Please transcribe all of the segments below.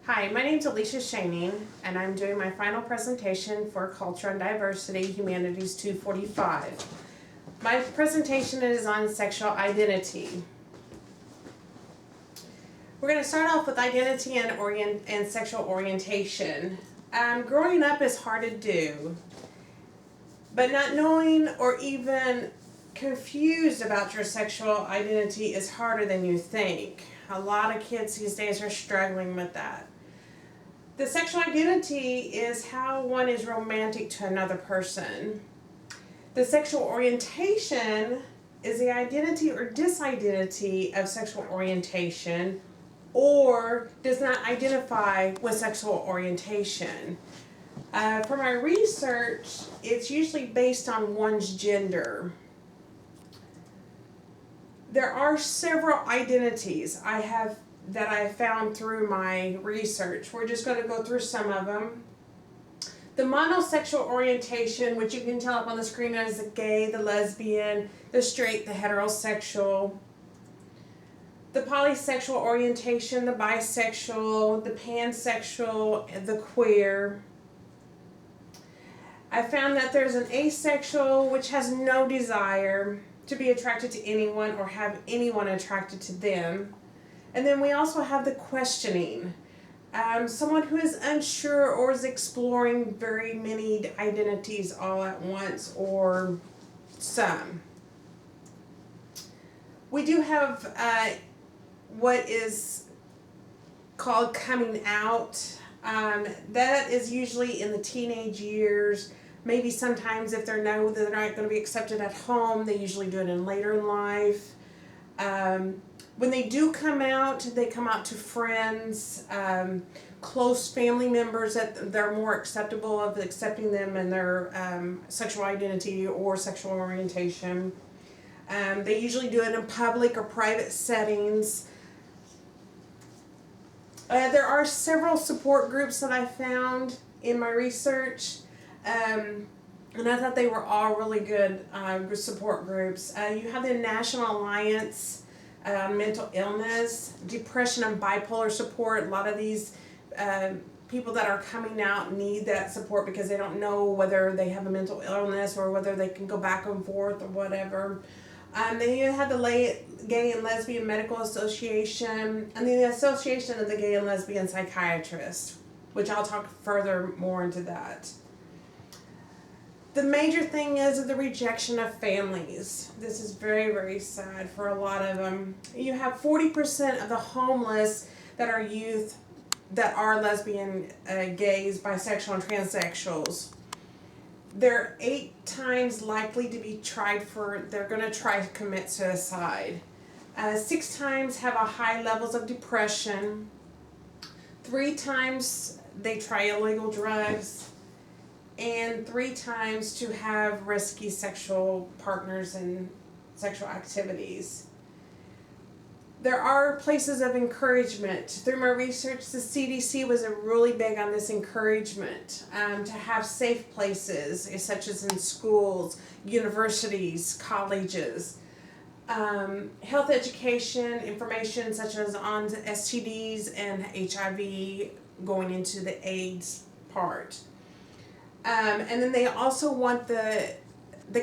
Hi, my name is Alicia Shaning, and I'm doing my final presentation for Culture and Diversity, Humanities 245. My presentation is on sexual identity. We're going to start off with identity and sexual orientation. Growing up is hard to do, but not knowing or even confused about your sexual identity is harder than you think. A lot of kids these days are struggling with that. The sexual identity is how one is romantic to another person. The sexual orientation is the identity or disidentity of sexual orientation, or does not identify with sexual orientation. For my research, it's usually based on one's gender. There are several identities that I found through my research. We're just going to go through some of them. The monosexual orientation, which you can tell up on the screen as the gay, the lesbian, the straight, the heterosexual. The polysexual orientation, the bisexual, the pansexual, the queer. I found that there's an asexual, which has no desire to be attracted to anyone or have anyone attracted to them. And then we also have the questioning. Someone who is unsure or is exploring very many identities all at once or some. We do have what is called coming out. That is usually in the teenage years. Maybe sometimes if they know that they're not going to be accepted at home, they usually do it in later in life. When they do come out, they come out to friends, close family members that they're more acceptable of accepting them and their sexual identity or sexual orientation. They usually do it in public or private settings. There are several support groups that I found in my research, and I thought they were all really good support groups. You have the National Alliance mental illness, depression, and bipolar support. A lot of these people that are coming out need that support because they don't know whether they have a mental illness or whether they can go back and forth or whatever. Then you have the Gay and Lesbian Medical Association, and the Association of the Gay and Lesbian Psychiatrists, which I'll talk further more into that. The major thing is the rejection of families. This is very, very sad for a lot of them. You have 40% of the homeless that are youth that are lesbian, gays, bisexual, and transsexuals. They're 8 times likely to be they're going to try to commit suicide. 6 times have a high levels of depression. 3 times they try illegal drugs. And 3 times to have risky sexual partners and sexual activities. There are places of encouragement. Through my research, the CDC was really big on this encouragement to have safe places, such as in schools, universities, colleges. Health education, information such as on STDs and HIV going into the AIDS part. And then they also want the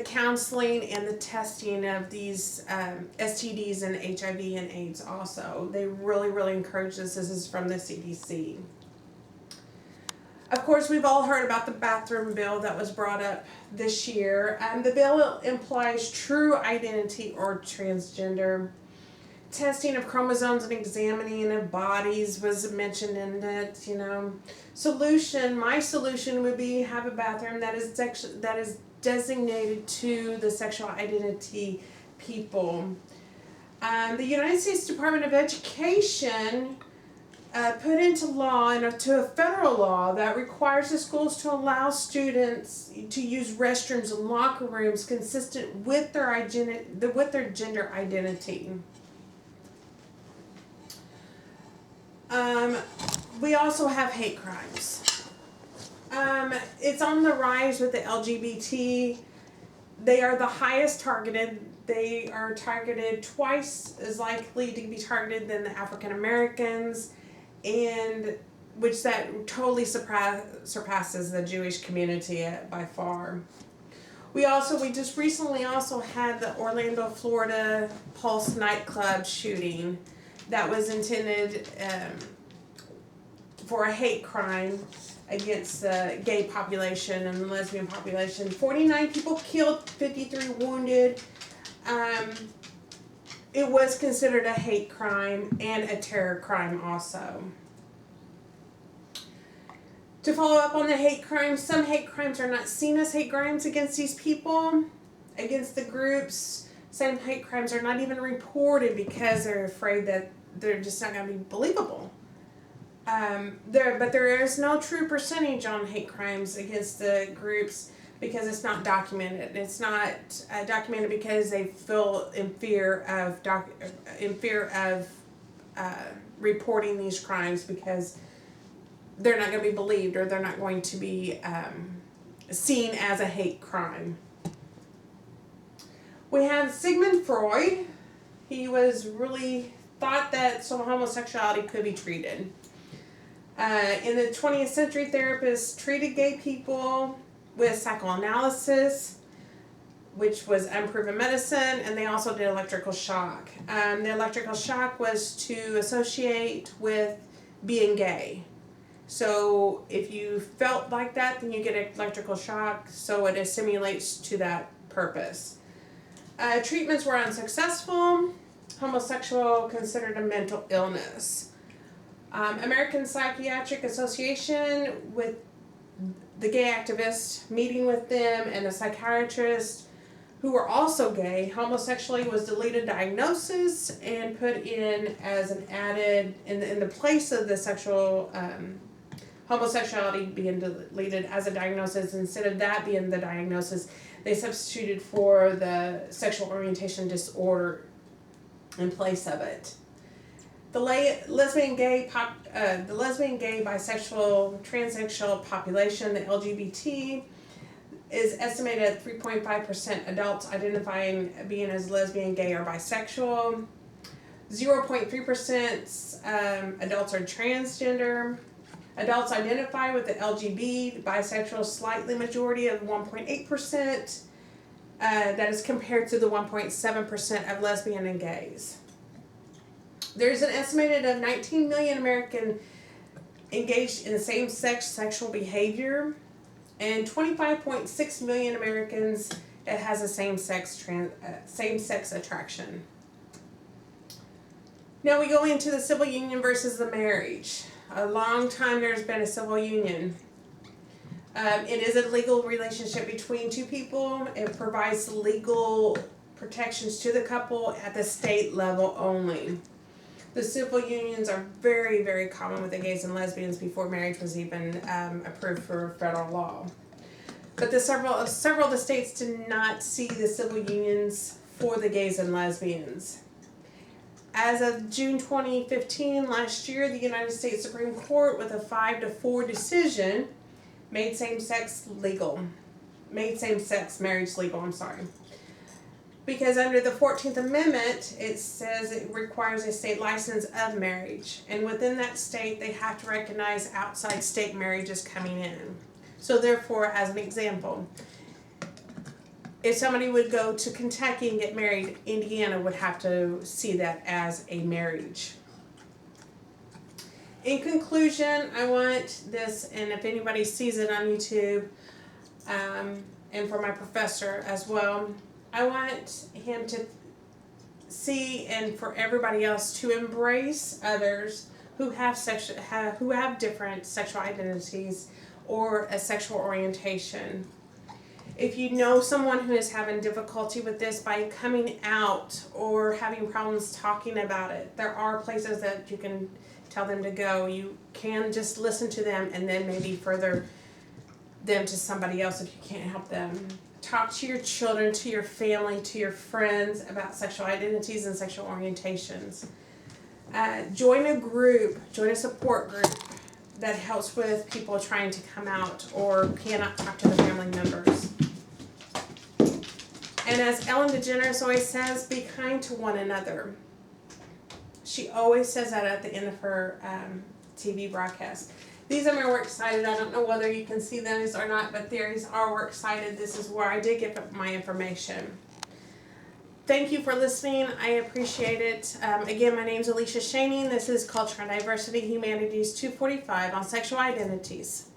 counseling and the testing of these STDs and HIV and AIDS also. They really, really encourage this. This is from the CDC. Of course, we've all heard about the bathroom bill that was brought up this year. The bill implies true identity or transgender. Testing of chromosomes and examining of bodies was mentioned in it, My solution would be have a bathroom that is designated to the sexual identity people. The United States Department of Education put into law, to a federal law, that requires the schools to allow students to use restrooms and locker rooms consistent with their gender identity. We also have hate crimes. It's on the rise with the LGBT. They are the highest targeted. They are targeted twice as likely to be targeted than the African Americans, and which that totally surpasses the Jewish community by far. We just recently also had the Orlando, Florida Pulse nightclub shooting that was intended for a hate crime against the gay population and the lesbian population. 49 people killed, 53 wounded. It was considered a hate crime and a terror crime also. To follow up on the hate crimes, some hate crimes are not seen as hate crimes against these people, against the groups. Some hate crimes are not even reported because they're afraid that they're just not going to be believable. But there is no true percentage on hate crimes against the groups because it's not documented. It's not documented because they feel in fear of reporting these crimes because they're not going to be believed or they're not going to be seen as a hate crime. We have Sigmund Freud. He was really thought that some homosexuality could be treated. In the 20th century, therapists treated gay people with psychoanalysis, which was unproven medicine, and they also did electrical shock. The electrical shock was to associate with being gay. So if you felt like that, then you get electrical shock, so it assimilates to that purpose. Treatments were unsuccessful. Homosexual considered a mental illness. American Psychiatric Association with the gay activists, meeting with them, and a psychiatrist who were also gay. Homosexuality was deleted diagnosis and put in as an added, in the place of the sexual homosexuality being deleted as a diagnosis. Instead of that being the diagnosis, they substituted for the sexual orientation disorder in place of it. The lesbian, gay, bisexual, transsexual population, the LGBT, is estimated at 3.5% adults identifying being as lesbian, gay, or bisexual. 0.3% adults are transgender. Adults identify with the LGBT, bisexual, slightly majority of 1.8%. That is compared to the 1.7% of lesbian and gays. There's an estimated of 19 million Americans engaged in same-sex sexual behavior, and 25.6 million Americans that has a same-sex attraction. Now we go into the civil union versus the marriage. A long time there's been a civil union. It is a legal relationship between two people. It provides legal protections to the couple at the state level only. The civil unions are very, very common with the gays and lesbians before marriage was even approved for federal law. But several of the states did not see the civil unions for the gays and lesbians. As of June 2015, last year, the United States Supreme Court, with a 5-4 decision, made same-sex marriage legal, Because under the 14th Amendment, it says it requires a state license of marriage. And within that state, they have to recognize outside state marriages coming in. So therefore, as an example, if somebody would go to Kentucky and get married, Indiana would have to see that as a marriage. In conclusion, I want this, and if anybody sees it on YouTube, and for my professor as well, I want him to see, and for everybody else, to embrace others who have different sexual identities or a sexual orientation. If you know someone who is having difficulty with this by coming out or having problems talking about it, there are places that you can tell them to go. You can just listen to them and then maybe further them to somebody else if you can't help them. Talk to your children, to your family, to your friends about sexual identities and sexual orientations. Join a support group that helps with people trying to come out or cannot talk to the family members. And as Ellen DeGeneres always says, be kind to one another. She always says that at the end of her TV broadcast. These are my works cited. I don't know whether you can see those or not, but these are works cited. This is where I did get my information. Thank you for listening. I appreciate it. Again, my name is Alicia Shaning. This is Culture and Diversity Humanities 245 on sexual identities.